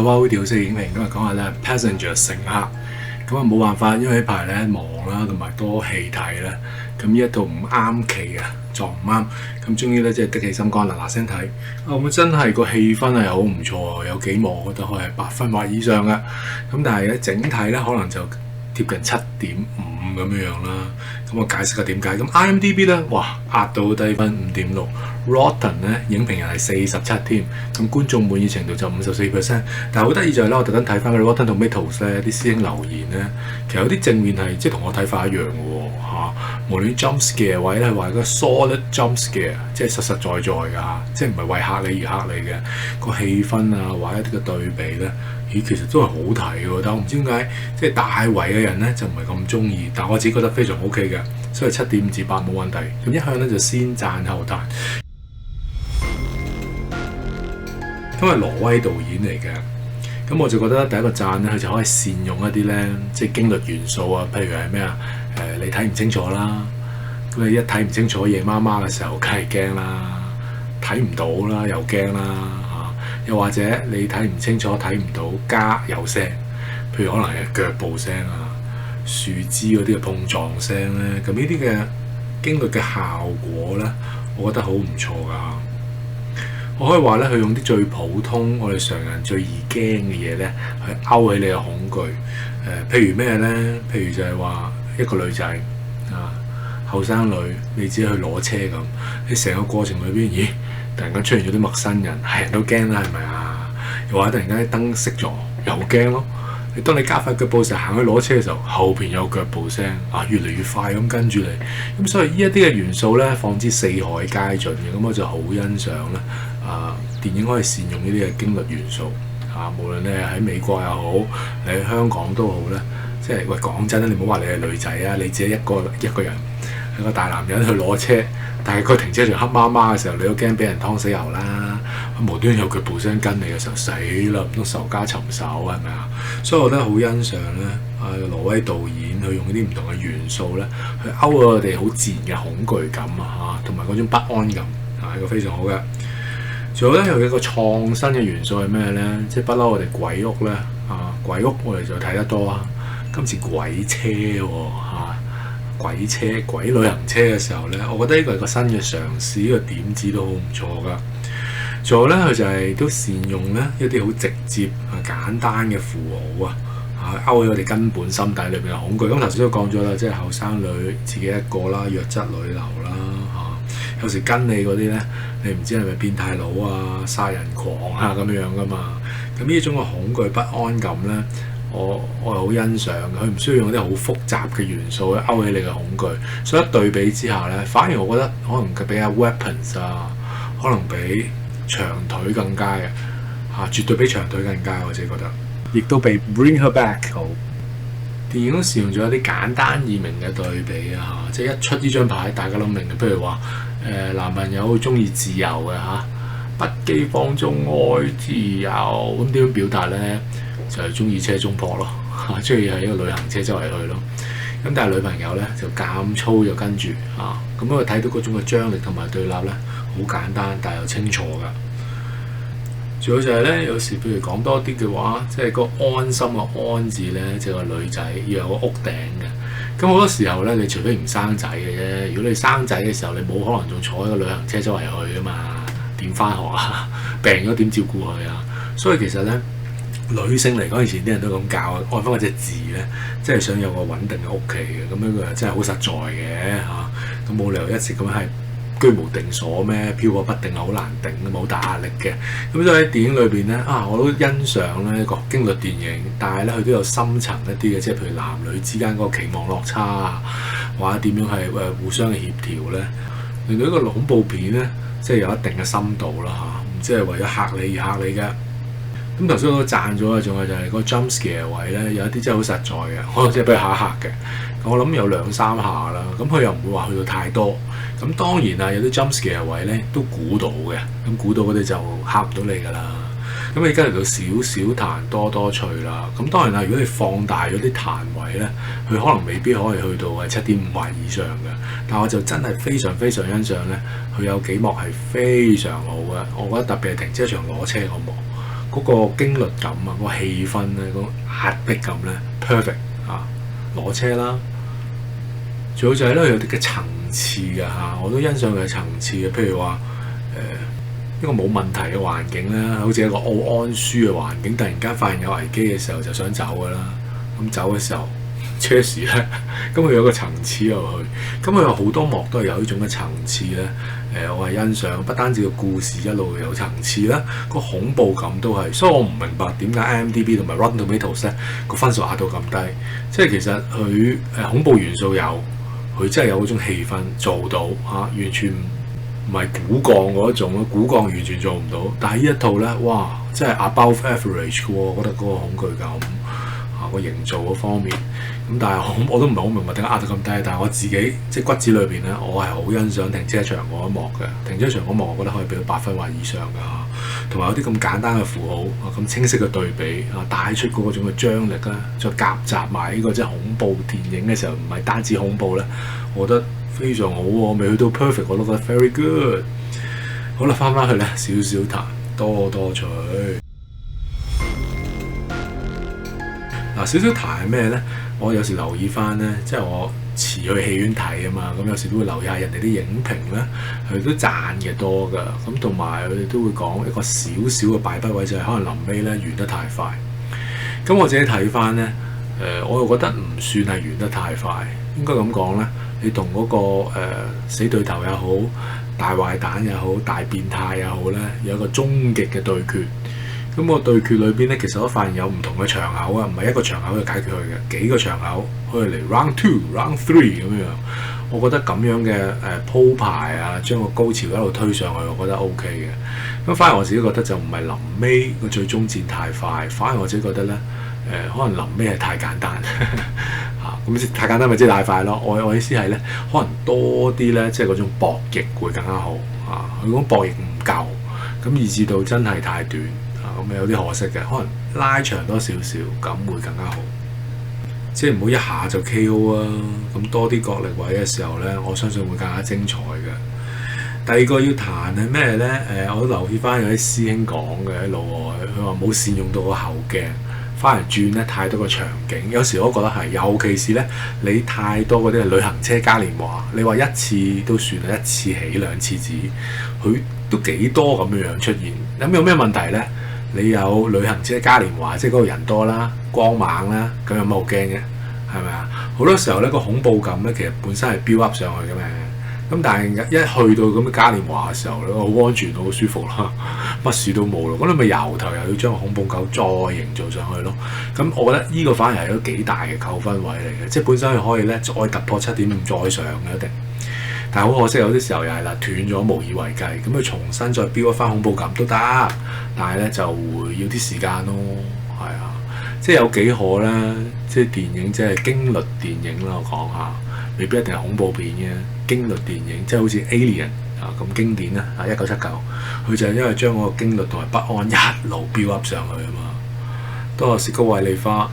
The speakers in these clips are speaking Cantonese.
台灣好調色影評今日講下咧 passenger 乘客，咁啊冇辦法，因為呢排咧忙啦，同埋多戲睇啦，咁呢一套唔啱期啊，撞唔啱，咁終於咧即係的起心肝嗱聲睇，咁真係個氣氛係好唔錯，有幾幕我覺得可以係8分或以上嘅，咁但係咧整體咧可能就貼近7.5咁樣啦，咁我解釋下點解。咁 IMDB 咧，哇壓到低分5.6，Rotten 咧影評人係47添，咁觀眾滿意程度就54%。但係好得意就係咧，我特登睇翻佢 Rotten Tomatoes 咧啲師兄留言咧，其實有啲正面係即係同我睇法一樣嘅喎嚇。無論 jump scare 位咧，話個 solid jump scare， 即係實實在在㗎，即係唔係為嚇你而嚇你嘅個氣氛啊，或者一啲嘅對比咧。咦，其實都係好睇喎，但我唔知點解，即係大圍嘅人咧就唔係咁中意，但我自己覺得非常 OK 嘅，所以7.5至8冇問題。咁一向咧就先讚後彈。咁係挪威導演嚟嘅，咁我就覺得第一個讚咧，佢就可以善用一啲咧，即係驚慄元素啊，譬如係咩啊？你睇唔清楚啦，咁你一睇唔清楚夜媽媽嘅時候，梗係驚啦，睇唔到啦，又驚啦。又或者你睇唔清楚睇唔到加有聲，譬如可能係腳步聲啊、樹枝嗰啲嘅碰撞聲咧，咁呢啲嘅驚慄嘅效果咧，我覺得好唔錯噶。我可以話咧，佢用啲最普通我哋常人最易驚嘅嘢咧，去勾起你嘅恐懼。譬如咩咧？譬如就係話一個女仔啊，後生女，你只係去攞車咁，你成個過程裏邊，咦？突然間出現咗啲陌生人，係人都驚啦，係咪啊？又或者突然間啲燈熄咗，又驚咯。當你加快腳步時行去攞車嘅時候，後邊有腳步聲啊，越嚟越快咁跟住你。咁所以呢一啲嘅元素咧，放之四海皆準嘅。咁我就好欣賞咧。電影可以善用呢啲嘅驚慄元素啊，無論你係喺美國又好，你喺香港都好咧。即係喂，講真啦，你唔好話你係女仔啊，你自己一個人，一個大男人去攞車。但係個停車場黑麻麻嘅時候，你都驚俾人劏死油啦！無端有腳步聲跟你嘅時候，死啦，唔通仇家尋仇係咪啊？所以我覺得好欣賞咧，挪威導演去用呢啲唔同嘅元素咧，去勾我哋好自然嘅恐懼感啊，同埋嗰種不安感係一個非常好嘅。仲有咧，有一個創新嘅元素係咩咧？即係不嬲我哋鬼屋咧鬼屋我哋就睇得多啊！今次鬼車喎鬼旅行車嘅時候咧，我覺得呢個係個新嘅嘗試，呢個點子都好唔錯噶。仲有咧，佢就係都善用咧一啲好直接簡單嘅符號勾起我哋根本心底裏邊嘅恐懼。咁頭先都講咗啦，即係後生女自己一個啦，弱質女流啦有時跟你嗰啲咧，你唔知係咪變態佬啊、殺人狂啊咁樣噶嘛。咁呢種嘅恐懼不安感咧。我係好欣賞嘅，佢唔需要用啲好複雜嘅元素去勾起你嘅恐懼，所以一對比之下咧，反而我覺得可能佢比較 weapons 可能比長腿更加嘅絕對比長腿更加，我自己覺得，亦都比 Bring Her Back 好。電影都使用咗一啲簡單易明嘅對比即係一出呢張牌，大家都明嘅。譬如話男朋友中意自由嘅不羈放縱愛自由，咁點樣表達咧？就係中意車中泊咯，中意係一個旅行車周圍去咯。咁但係女朋友咧就減粗就跟住咁我睇到嗰種嘅張力同埋對立咧，好簡單但係又清楚噶。仲有就係咧，有時譬如講多啲嘅話，即係個安心嘅安字咧，就係個女仔要有個屋頂嘅。咁好多時候咧，你除非唔生仔嘅啫。如果你生仔嘅時候，你冇可能仲坐喺個旅行車周圍去啊嘛？點翻學啊？病咗點照顧佢啊？所以其實咧。女性嚟講，以前啲人都咁教按翻嗰隻字咧，即係想有個穩定嘅屋企嘅，咁樣佢真係好實在嘅咁冇理由一直咁樣係居無定所咩？漂泊不定係好難定，冇大壓力嘅。咁所以喺電影裏邊咧我都欣賞咧個驚慄電影，但係咧佢都有深層一啲嘅，即係譬如男女之間嗰個期望落差或者點樣係互相嘅協調咧，令到一個恐怖片咧，即係有一定嘅深度啦唔即係為咗嚇你而嚇你嘅。咁頭先我都讚咗啊，仲有就係個 jump scare 位咧，有一啲真係好實在嘅，可能即係俾佢嚇一嚇嘅。我諗有2-3下啦，咁佢又唔會話去到太多。咁當然有啲 jump scare 位咧都估到嘅，咁估到嗰啲就嚇唔到你㗎啦。咁你跟嚟到少少彈多趣啦。咁當然如果你放大咗啲彈位咧，佢可能未必可以去到7.5或以上嘅。但我就真係非常非常欣賞咧，佢有幾幕係非常好嘅。我覺得特別係停車場攞車嗰幕。嗰個驚慄感啊，嗰個氣氛咧，嗰個壓迫感咧 perfect 啊！攞車啦，仲有就係咧有啲嘅層次嘅嚇，我都欣賞佢嘅層次嘅。譬如話一個冇問題嘅環境啦，好似一個好安舒嘅環境，突然間發現有危機嘅時候就想走㗎啦。咁走嘅時候車匙咧，咁佢有個層次入去，咁佢有好多幕都係有呢種嘅層次咧。我係欣賞，不單止個故事一路有層次啦，個恐怖感都係，所以我唔明白點解 IMDB 同埋 Rotten Tomatoes 咧個分數壓到咁低。即係其實佢恐怖元素有，佢真係有嗰種氣氛做到嚇，完全唔係古鋼嗰種咯，古鋼完全做唔到。但係呢一套咧，哇，真係 above average 嘅喎，我覺得嗰個恐懼感個營造嗰方面。咁但係我都唔係好明白點解壓到咁低，但係我自己即係骨子裏邊咧，我係好欣賞停車場嗰一幕嘅。停車場嗰幕我覺得可以俾到8分或以上㗎嚇，同埋有啲咁簡單嘅符號咁清晰嘅對比帶出嗰種嘅張力啦，再夾雜埋呢個即係恐怖電影嘅時候，唔係單止恐怖咧，我覺得非常好喎，未去到 perfect 我都覺得 very good。好啦，翻去咧少少談，多多趣。少少談係咩咧？我有時留意翻咧，即係我遲去戲院睇啊嘛，咁有時都會留意下人哋啲影評咧，佢都讚嘅多㗎。咁同埋佢哋都會講一個少少嘅敗筆位，就係可能臨尾咧完得太快。咁我自己睇翻咧，我又覺得唔算係完得太快，應該咁講咧。你同嗰個死對頭也好，大壞蛋也好，大變態也好咧，有一個終極嘅對決。咁個對決裏邊咧，其實我發現有唔同嘅場口啊，唔係一個場口去解決佢嘅，幾個場口可以嚟 round 2、round 3咁樣。我覺得咁樣嘅鋪排啊，將個高潮一路推上去，我覺得 OK 嘅。咁反而我自己覺得就唔係臨尾個最終戰太快，反而我自己覺得咧，可能臨尾係太簡單嚇，咁太簡單咪即係太快咯。我意思係咧，可能多啲咧，即係嗰種博弈會更加好啊。佢嗰種博弈唔夠，咁以至到真係太短。咁有啲可惜嘅，可能拉長多少少，咁會更加好。即係唔好一下就 KO 啊！咁多啲角力位嘅時候咧，我相信會更加精彩嘅。第二個要談係咩咧？我都留意翻有啲師兄講嘅喺路外，佢話冇善用到個後鏡，翻嚟轉咧太多個場景。有時我覺得係，尤其是咧你太多嗰啲係旅行車嘉年華，你話一次都算係一次起兩次止，佢都幾多咁樣出現。咁有咩問題咧？你有旅行車嘉年華，即係嗰度人多啦、光猛啦，咁有乜好驚嘅？係咪啊？好多時候咧個恐怖感咧，其實本身係 build up 上去嘅嘛。咁但係一去到咁嘅嘉年華嘅時候咧，好安全、好舒服啦，乜事都冇咯。咁你咪由頭又要將個恐怖感再營造上去咯。咁我覺得呢個反而係一個幾大嘅扣分位嚟嘅，即係本身佢可以咧再突破7.5再上嘅一定。但係好可惜，有啲時候又係啦，斷咗無以為繼，咁佢重新再標一翻恐怖感都得，但係咧就會要啲時間咯，係啊，即係有幾可咧，即係電影即係驚慄電影啦，我講下，未必一定係恐怖片嘅驚慄電影，即係好似 Alien 啊咁經典啦，啊1979，佢就係因為將嗰個驚慄同埋不安一路標 up 上去啊嘛，多謝薛高偉利花。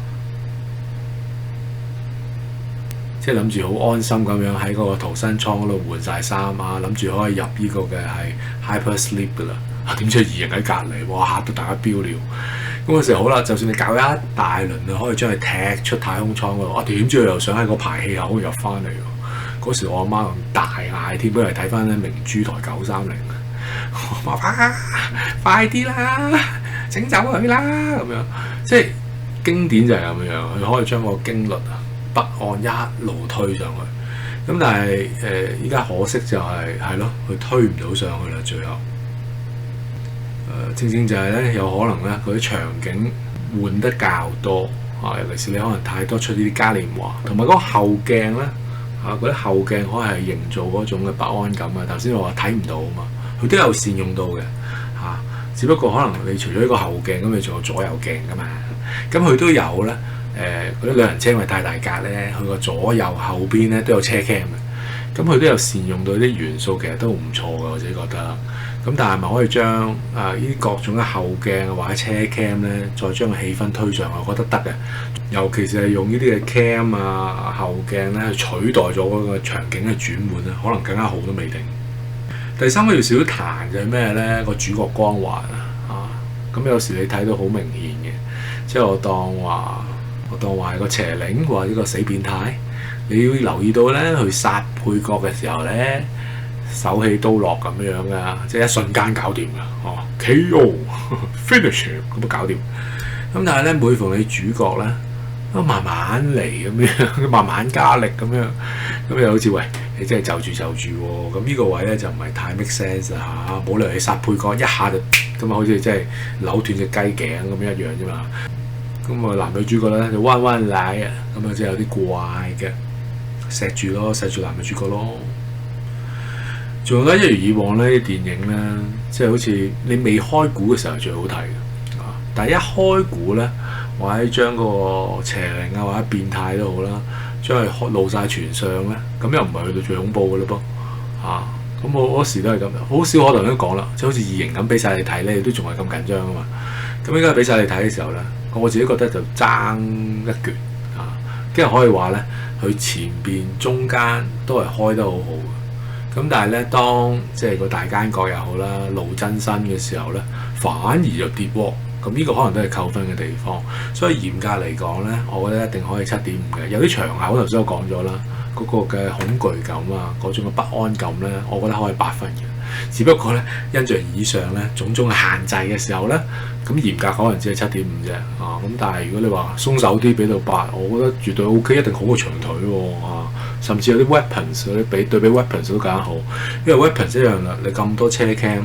即係諗住好安心咁樣喺嗰個逃生艙嗰度換晒衫啊，諗住可以入呢個嘅係 hyper sleep 噶啦，點知異形喺隔離，哇嚇到大家飆尿。咁嗰時候好啦，就算你搞一大輪啊，可以將佢踢出太空艙嗰度，點知佢又想喺個排氣口入翻嚟喎。嗰時我阿媽咁大嗌添，不如睇翻咧明珠台930，我話快啲啦，整走佢啦咁樣，即係經典就係咁樣，佢可以將個驚慄啊〜不安一路推上去，咁但係依家可惜就係咯，佢推唔到上去啦，最後正正就係咧，有可能咧嗰啲場景換得較多啊，尤其是你可能太多出呢啲嘉年華，同埋嗰個後鏡咧嗰啲後鏡可以係營造嗰種嘅不安感啊。頭先我話睇唔到啊嘛，佢都有善用到嘅嚇，只不過可能你除咗呢個後鏡，咁你仲有左右鏡噶嘛，咁佢都有咧。嗰啲旅行車因為太大格咧，佢個左右後邊咧都有車 cam 嘅，咁佢都有善用到啲元素，其實都唔錯嘅，我自己覺得。咁但係咪可以將呢啲各種嘅後鏡或者車 cam 咧，再將個氣氛推上去？我覺得得嘅，尤其是係用呢啲嘅 cam 啊後鏡咧取代咗嗰個場景嘅轉換咧，可能更加好都未定。第三個要少少彈就係咩咧？個主角光環啊，咁有時你睇到好明顯嘅，即係我當話係個邪靈或者個死變態，你要留意到咧，佢殺配角嘅時候咧，手起刀落咁樣噶，即係一瞬間搞掂噶，哦 KO finish 咁就搞掂。咁但係咧，每逢你主角咧，都慢慢嚟咁樣，慢慢加力咁樣，咁又好似喂，你真係就住喎。咁呢個位咧就唔係太 make sense 啦嚇，冇理由你殺配角一下就咁啊，好似真係扭斷隻雞頸咁樣一樣啫嘛。咁啊，男女主角咧就彎彎奶啊，咁啊即係有啲怪嘅，錫住男女主角咯。仲有咧，一如以往呢啲電影咧，即係好似你未開估嘅時候最好睇嘅，但係一開估咧，或者將嗰個邪靈啊或者變態都好啦，將佢露晒全相咧，咁又唔係去到最恐怖嘅嘞噃，咁我嗰時都係咁，好少可能都講啦，即係好似異形咁俾晒你睇咧，你都仲係咁緊張啊嘛。咁應該俾晒你睇嘅時候咧，我自己覺得就爭一橛跟住可以話咧，佢前邊中間都係開得好好嘅。咁但係咧，當即係個大奸角又好啦，露真身嘅時候咧，反而就跌鑊。咁呢個可能都係扣分嘅地方。所以嚴格嚟講咧，我覺得一定可以7.5嘅。有啲場口頭先我講咗啦，嗰個嘅恐懼感啊，嗰種嘅不安感咧，我覺得可以8分嘅。只不過咧，因著以上咧種種嘅限制嘅時候咧，咁嚴格可能只係7.5啫。咁但係如果你話鬆手啲俾到8，我覺得絕對 OK，一定好過長腿喎。甚至有啲 weapons 嗰啲對比 weapons 都更加好，因為 weapons 一樣啦，你咁多車 cam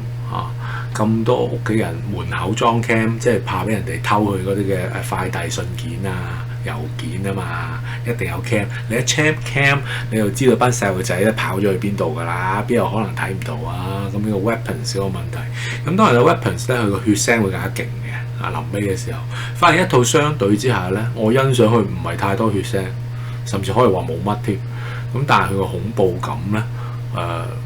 咁多屋企人門口裝 cam， 即係怕俾人哋偷佢嗰啲嘅快遞信件啊、郵件啊嘛，一定有 cam。你一 check cam， 你就知道班細路仔咧跑咗去邊度㗎啦，邊有可能睇唔到啊？咁呢個 weapons 嗰個問題，咁當然有 weapons 咧，佢個血腥會更加勁嘅。臨尾嘅時候，反而一套相對之下咧，我欣賞佢唔係太多血腥，甚至可以話冇乜添。咁但係佢個恐怖感咧，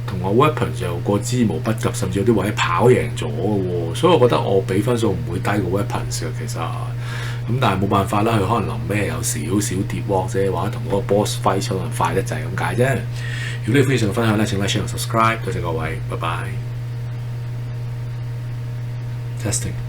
同個 weapons 就過之無不及，甚至有啲位跑贏咗嘅喎，所以我覺得我俾分數唔會低過 weapons 嘅其實。咁但係冇辦法啦，佢可能臨尾係有少少跌鑊啫，或者同嗰個 boss fight 可能快得滯咁解啫。如果你非常分享咧，請 like share 同 subscribe，多謝各位，拜拜。Testing。